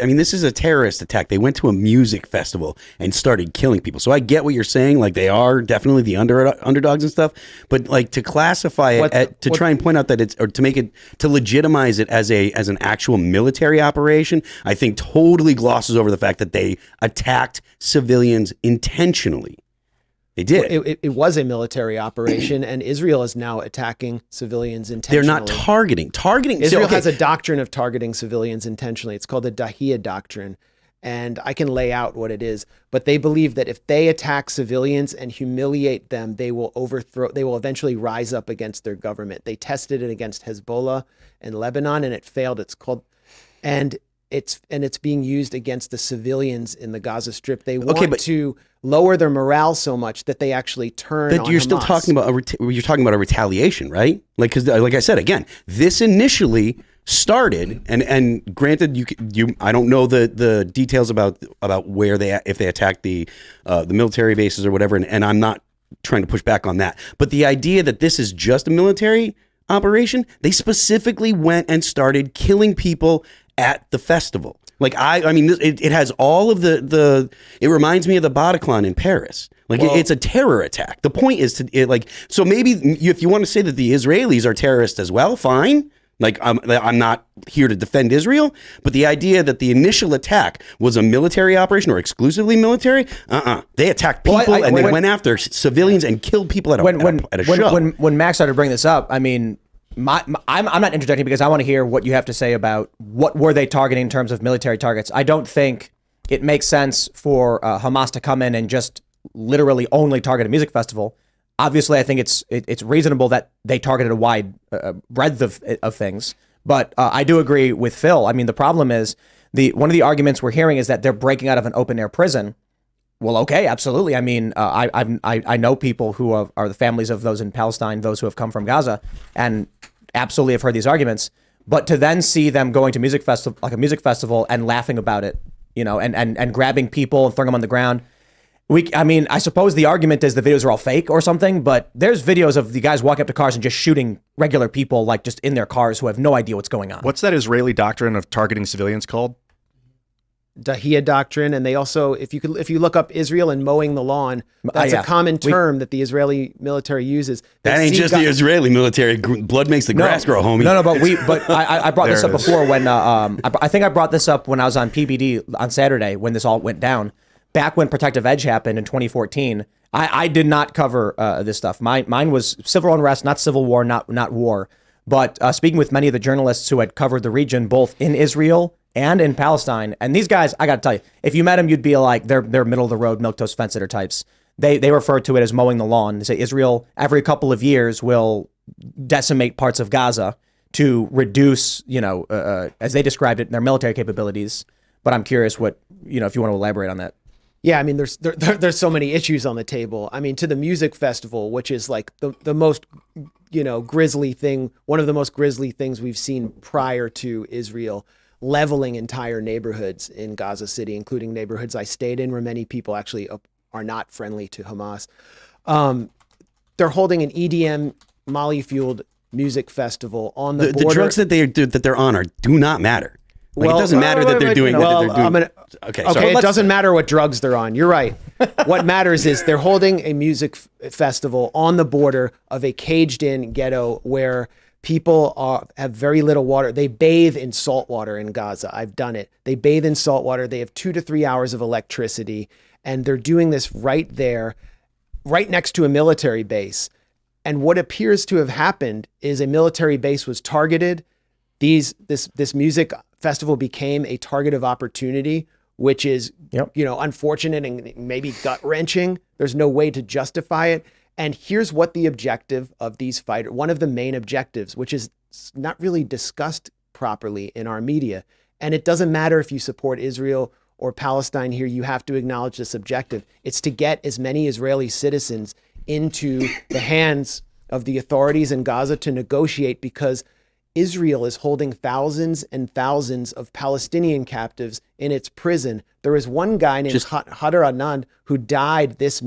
I mean, this is a terrorist attack. They went to a music festival and started killing people. So I get what you're saying. Like, they are definitely the underdogs and stuff. But like, to classify it, try and point out that it's, or to make it, to legitimize it as an actual military operation, I think totally glosses over the fact that they attacked civilians intentionally. They did. It was a military operation, and Israel is now attacking civilians intentionally. They're not targeting. Israel has a doctrine of targeting civilians intentionally. It's called the Dahiyya doctrine, and I can lay out what it is. But they believe that if they attack civilians and humiliate them, they will eventually rise up against their government. They tested it against Hezbollah in Lebanon, and it failed. It's being used against the civilians in the Gaza Strip. They want to lower their morale so much that they actually turn on you're Hamas. Still talking about you're talking about a retaliation, right? Like, because like I said, again, this initially started, and granted, I don't know the details about where if they attacked the military bases or whatever, and I'm not trying to push back on that. But the idea that this is just a military operation, they specifically went and started killing people at the festival. Like, I mean, it has all of it reminds me of the Bataclan in Paris. Like, it's a terror attack. The point is so maybe if you want to say that the Israelis are terrorists as well, fine. Like, I'm not here to defend Israel, but the idea that the initial attack was a military operation or exclusively military, they attacked people and they went after civilians and killed people at a show. When Max started to bring this up, I mean, I'm not interjecting because I want to hear what you have to say about what were they targeting in terms of military targets. I don't think it makes sense for Hamas to come in and just literally only target a music festival. Obviously, I think it's reasonable that they targeted a wide breadth of things. But I do agree with Phil. I mean, the problem is one of the arguments we're hearing is that they're breaking out of an open air prison. Well, okay, absolutely. I mean, I know people who are the families of those in Palestine, those who have come from Gaza, and absolutely have heard these arguments. But to then see them going to a music festival and laughing about it, and grabbing people and throwing them on the ground. I suppose the argument is the videos are all fake or something, but there's videos of the guys walking up to cars and just shooting regular people, like just in their cars, who have no idea what's going on. What's that Israeli doctrine of targeting civilians called? Dahiyya doctrine, and they also, if you look up Israel and mowing the lawn, that's a common term that the Israeli military uses. That ain't just the Israeli military. Blood makes the grass grow, homie. No, but I brought this up before when I think I brought this up when I was on PBD on Saturday when this all went down. Back when Protective Edge happened in 2014, I did not cover this stuff. Mine was civil unrest, not civil war, not war. But speaking with many of the journalists who had covered the region, both in Israel and in Palestine, and these guys, I got to tell you, if you met them, you'd be like, they're middle of the road, milquetoast fence sitter types. They refer to it as mowing the lawn. They say Israel every couple of years will decimate parts of Gaza to reduce, as they described it, their military capabilities. But I'm curious if you want to elaborate on that. Yeah, I mean, there's so many issues on the table. I mean, to the music festival, which is like the most, grisly thing, one of the most grisly things we've seen prior to Israel leveling entire neighborhoods in Gaza City, including neighborhoods I stayed in where many people actually are not friendly to Hamas. They're holding an EDM Molly-fueled music festival on the border. The drugs that they're on do not matter. Like, it doesn't matter that they're doing. Okay, it doesn't matter what drugs they're on. You're right. What matters is they're holding a music festival on the border of a caged-in ghetto where people have very little water. They bathe in salt water in Gaza. I've done it. They bathe in salt water. They have 2 to 3 hours of electricity, and they're doing this right there, right next to a military base. And what appears to have happened is a military base was targeted. This music festival became a target of opportunity, which is, unfortunate and maybe gut-wrenching. There's no way to justify it. And here's what the objective of these fighters, one of the main objectives, which is not really discussed properly in our media. And it doesn't matter if you support Israel or Palestine here, you have to acknowledge this objective. It's to get as many Israeli citizens into the hands of the authorities in Gaza to negotiate, because Israel is holding thousands and thousands of Palestinian captives in its prison. There is one guy named Hadar Anand who died this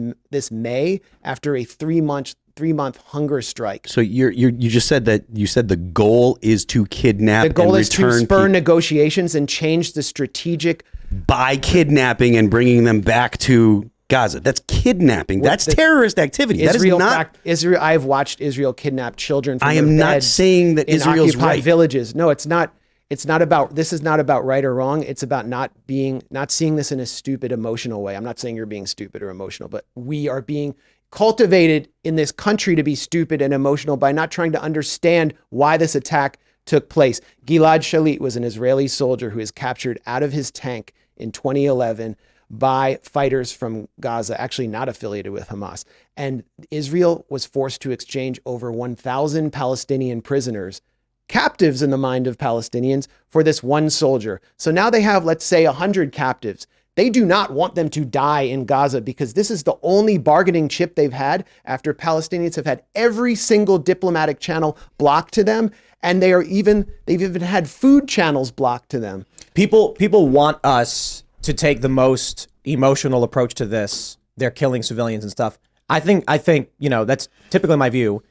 May after a 3-month 3-month hunger strike. So you just said that the goal is to kidnap. The goal and is to return spur negotiations and change the strategic by kidnapping and bringing them back to Gaza. That's kidnapping. That's terrorist activity. Israel. That is not. Israel. I've watched Israel kidnap children. From I their am not beds saying that in Israel's occupied right. villages. No, it's not. It's not about. This is not about right or wrong. It's about not seeing this in a stupid, emotional way. I'm not saying you're being stupid or emotional, but we are being cultivated in this country to be stupid and emotional by not trying to understand why this attack took place. Gilad Shalit was an Israeli soldier who was captured out of his tank in 2011 by fighters from Gaza, actually not affiliated with Hamas. And Israel was forced to exchange over 1,000 Palestinian prisoners, captives in the mind of Palestinians, for this one soldier. So now they have, let's say, 100 captives. They do not want them to die in Gaza because this is the only bargaining chip they've had after Palestinians have had every single diplomatic channel blocked to them. And they've even had food channels blocked to them. People want us to take the most emotional approach to this. They're killing civilians and stuff. I think, that's typically my view.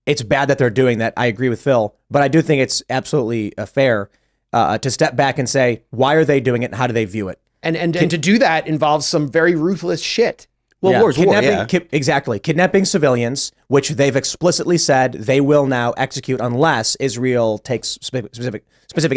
It's bad that they're doing that. I agree with Phil, but I do think it's absolutely fair to step back and say, why are they doing it and how do they view it? And to do that involves some very ruthless shit. Well, war's war, yeah. Exactly. Kidnapping civilians, which they've explicitly said they will now execute unless Israel takes specific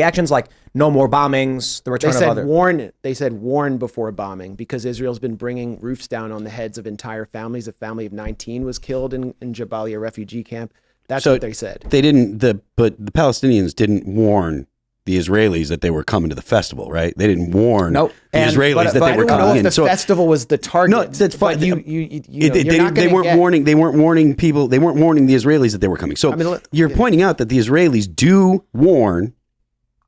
actions like no more bombings, the return of other... They said warn before bombing because Israel's been bringing roofs down on the heads of entire families. A family of 19 was killed in Jabalia refugee camp. That's what they said. They didn't, but the Palestinians didn't warn the Israelis that they were coming to the festival, right? They didn't warn the Israelis that they were coming in. I don't know if the festival was the target. No, that's fine. They weren't warning. They weren't warning people. They weren't warning the Israelis that they were coming. So you're pointing out that the Israelis do warn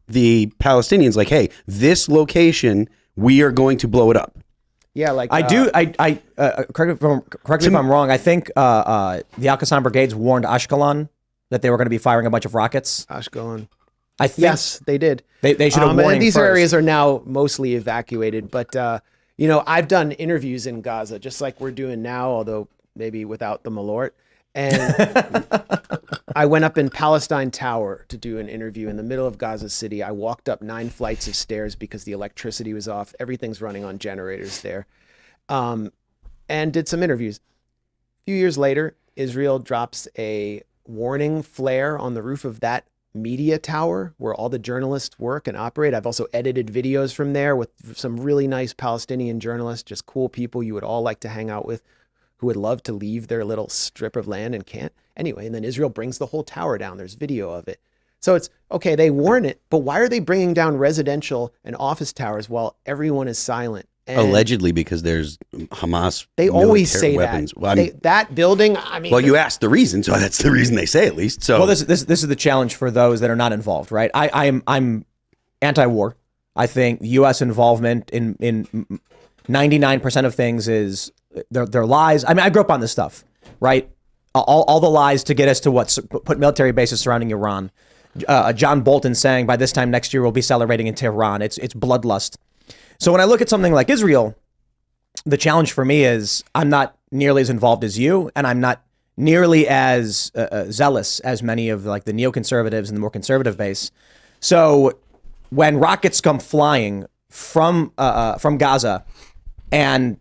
the Palestinians, like, "Hey, this location, we are going to blow it up." Yeah, like I do. Correct me if I'm wrong. I think the Al Qassam brigades warned Ashkelon that they were going to be firing a bunch of rockets. Ashkelon. I think yes, they did. They should have warned. And these areas are now mostly evacuated. But I've done interviews in Gaza, just like we're doing now, although maybe without the Malort. And I went up in Palestine Tower to do an interview in the middle of Gaza City. I walked up 9 flights of stairs because the electricity was off. Everything's running on generators there, and did some interviews. A few years later, Israel drops a warning flare on the roof of that media tower where all the journalists work and operate. I've also edited videos from there with some really nice Palestinian journalists, just cool people you would all like to hang out with, who would love to leave their little strip of land and can't. Anyway, and then Israel brings the whole tower down. There's video of it. So it's okay, they warn it, but why are they bringing down residential and office towers while everyone is silent? And allegedly because there's Hamas. They always say weapons. that. Well, that building. I mean, well, you asked the reason, so that's the reason they say at least. So, well, this is the challenge for those that are not involved, right? I'm anti-war. I think U.S. involvement in 99% of things is they're lies. I mean, I grew up on this stuff, right? All the lies to get us to put military bases surrounding Iran. John Bolton saying by this time next year we'll be celebrating in Tehran. It's bloodlust. So when I look at something like Israel, the challenge for me is I'm not nearly as involved as you, and I'm not nearly as zealous as many of like the neoconservatives and the more conservative base. So when rockets come flying from Gaza and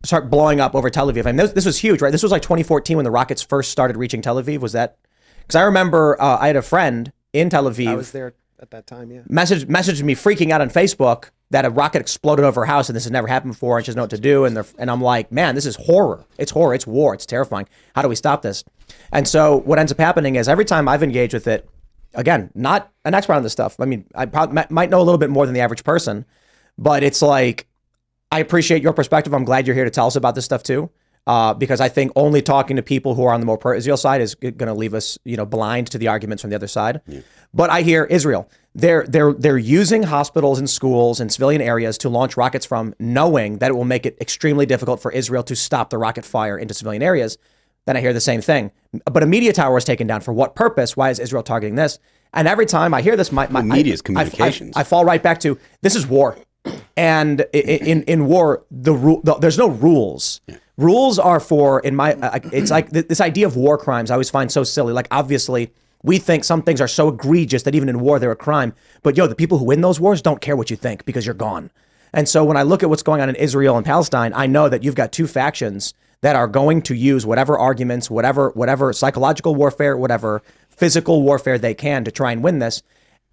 start blowing up over Tel Aviv, I mean, this was huge, right? This was like 2014 when the rockets first started reaching Tel Aviv. Was that? Because I remember I had a friend in Tel Aviv. I was there at that time, yeah. Messaged me freaking out on Facebook that a rocket exploded over her house and this has never happened before and she doesn't know what to do. And I'm like, man, this is horror. It's horror. It's war. It's terrifying. How do we stop this? And so what ends up happening is every time I've engaged with it, again, not an expert on this stuff. I mean, I probably might know a little bit more than the average person, but it's like, I appreciate your perspective. I'm glad you're here to tell us about this stuff too. Because I think only talking to people who are on the more pro-Israel side is going to leave us, blind to the arguments from the other side. Yeah. But I hear Israel, they're using hospitals and schools and civilian areas to launch rockets from, knowing that it will make it extremely difficult for Israel to stop the rocket fire into civilian areas. Then I hear the same thing. But a media tower was taken down for what purpose? Why is Israel targeting this? And every time I hear this, my media's communications. I fall right back to, this is war. And in war, there's no rules. Yeah. Rules are for, it's like this idea of war crimes I always find so silly. Like, obviously, we think some things are so egregious that even in war, they're a crime. But the people who win those wars don't care what you think because you're gone. And so when I look at what's going on in Israel and Palestine, I know that you've got two factions that are going to use whatever arguments, whatever psychological warfare, whatever physical warfare they can to try and win this.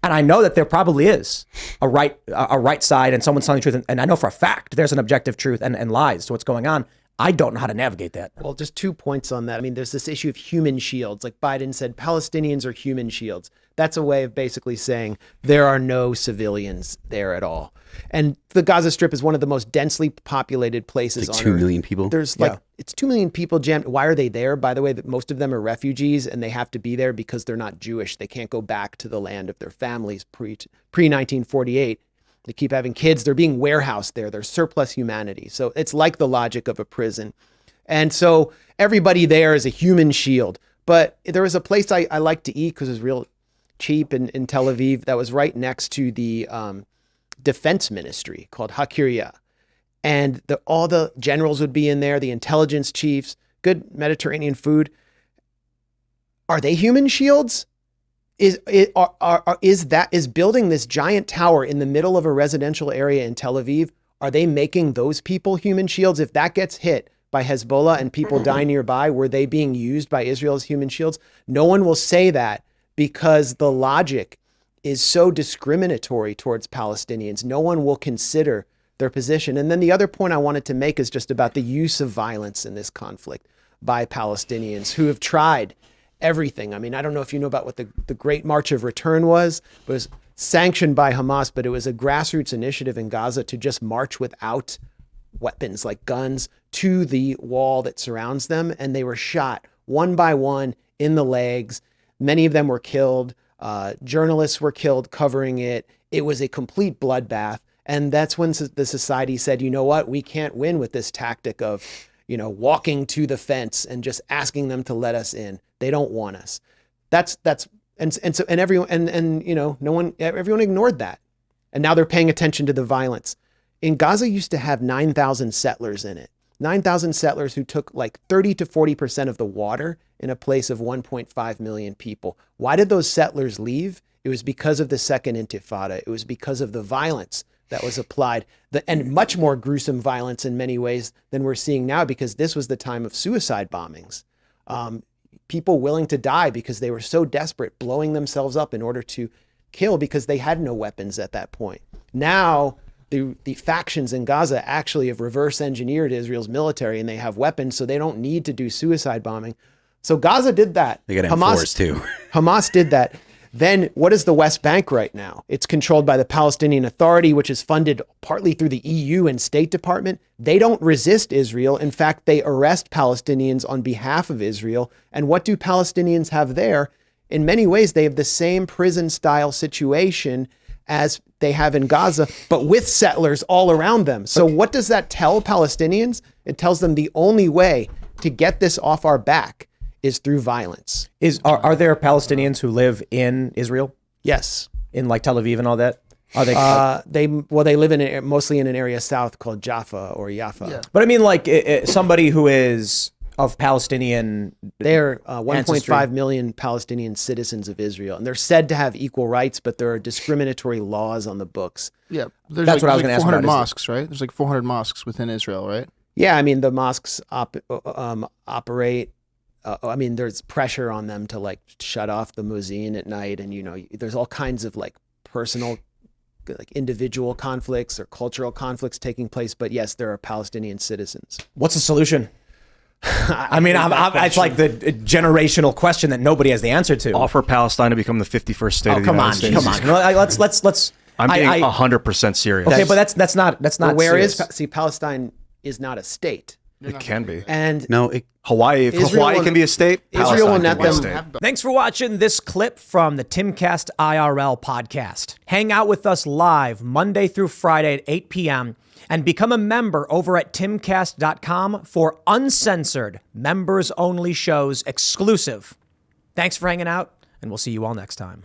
And I know that there probably is a right side and someone's telling the truth. And I know for a fact there's an objective truth and lies to what's going on. I don't know how to navigate that. Well, just 2 points on that. I mean, there's this issue of human shields. Like Biden said, Palestinians are human shields. That's a way of basically saying there are no civilians there at all. And the Gaza Strip is one of the most densely populated places on Earth. 2 million people. There's it's 2 million people jammed. Why are they there? By the way, most of them are refugees and they have to be there because they're not Jewish. They can't go back to the land of their families pre-1948. They keep having kids. They're being warehoused there. They're surplus humanity. So it's like the logic of a prison. And so everybody there is a human shield. But there was a place I like to eat because it was real cheap in Tel Aviv that was right next to the defense ministry called Hakiria. And all the generals would be in there, the intelligence chiefs, good Mediterranean food. Are they human shields? Is building this giant tower in the middle of a residential area in Tel Aviv, are they making those people human shields? If that gets hit by Hezbollah and people die nearby, were they being used by Israel as human shields? No one will say that because the logic is so discriminatory towards Palestinians. No one will consider their position. And then the other point I wanted to make is just about the use of violence in this conflict by Palestinians who have tried everything. I mean, I don't know if you know about what the Great March of Return was. It was sanctioned by Hamas, but it was a grassroots initiative in Gaza to just march without weapons like guns to the wall that surrounds them. And they were shot one by one in the legs. Many of them were killed. Journalists were killed covering it. It was a complete bloodbath. And that's when the society said, you know what, we can't win with this tactic of, walking to the fence and just asking them to let us in. They don't want us. Everyone ignored that. And now they're paying attention to the violence. In Gaza used to have 9,000 settlers in it. 9,000 settlers who took like 30 to 40% of the water in a place of 1.5 million people. Why did those settlers leave? It was because of the Second Intifada. It was because of the violence that was applied, and much more gruesome violence in many ways than we're seeing now, because this was the time of suicide bombings. People willing to die because they were so desperate, blowing themselves up in order to kill because they had no weapons at that point. Now, the factions in Gaza actually have reverse engineered Israel's military and they have weapons, so they don't need to do suicide bombing. So Gaza did that. They got M4s too. Hamas did that. Then what is the West Bank right now? It's controlled by the Palestinian Authority, which is funded partly through the EU and State Department. They don't resist Israel. In fact, they arrest Palestinians on behalf of Israel. And what do Palestinians have there? In many ways, they have the same prison-style situation as they have in Gaza, but with settlers all around them. So what does that tell Palestinians? It tells them the only way to get this off our back is through violence. Are there Palestinians who live in Israel? Yes. In like Tel Aviv and all that? Are they? They live mostly in an area south called Jaffa or Yafa. Yeah. But I mean, like somebody who is of Palestinian. They're 1.5 million Palestinian citizens of Israel, and they're said to have equal rights, but there are discriminatory laws on the books. Yeah, there's that's what I was going to ask about. 400 mosques, right? There's like 400 mosques within Israel, right? Yeah, I mean the mosques operate. I mean, there's pressure on them to like shut off the muezzin at night, and there's all kinds of like personal, like individual conflicts or cultural conflicts taking place. But yes, there are Palestinian citizens. What's the solution? I mean, it's like the generational question that nobody has the answer to. Offer Palestine to become the 51st state of the United States. Come on. Let's. I'm being 100% serious. Okay, but that's not. Where serious. Palestine is not a state. It can be. And Hawaii, if Hawaii can be a state, Israel will not them. Thanks for watching this clip from the Timcast IRL podcast. Hang out with us live Monday through Friday at 8 p.m. and become a member over at timcast.com for uncensored, members-only shows exclusive. Thanks for hanging out, and we'll see you all next time.